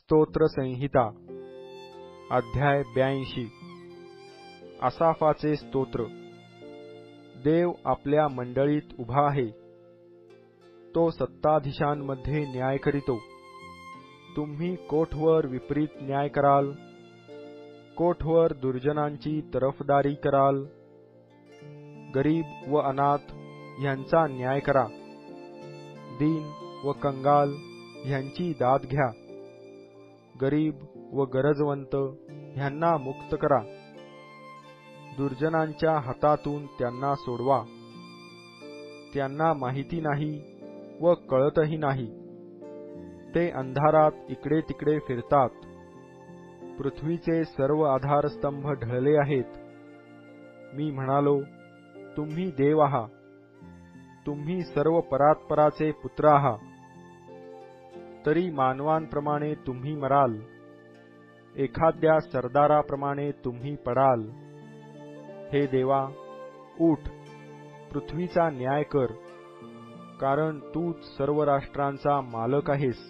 स्तोत्र संहिता अध्याय 82 आसाफाचे स्तोत्र। देव आपल्या मंडळीत उभा आहे, तो सत्ताधीशांमध्ये न्याय करीतो। तुम्ही कोठवर विपरीत न्याय कराल, कोठवर दुर्जनांची तरफदारी कराल। गरीब व अनाथ ह्यांचा न्याय करा, दीन व कंगाल ह्यांची दाद घ्या। गरीब व गरजवंत ह्यांना मुक्त करा, दुर्जनांच्या हातातून त्यांना सोडवा। त्यांना माहिती नाही व कळतही नाही, ते अंधारात इकडे तिकडे फिरतात। पृथ्वीचे सर्व आधारस्तंभ ढळले आहेत। मी म्हणालो, तुम्ही देव आहात, तुम्ही सर्व परात्पराचे पुत्र आहात। तरी मानवांप्रमाणे तुम्ही मराल, एखाद्या सरदाराप्रमाणे तुम्ही पडाल। हे देवा, उठ, पृथ्वीचा न्याय कर, कारण तूच सर्व राष्ट्रांचा मालक आहेस।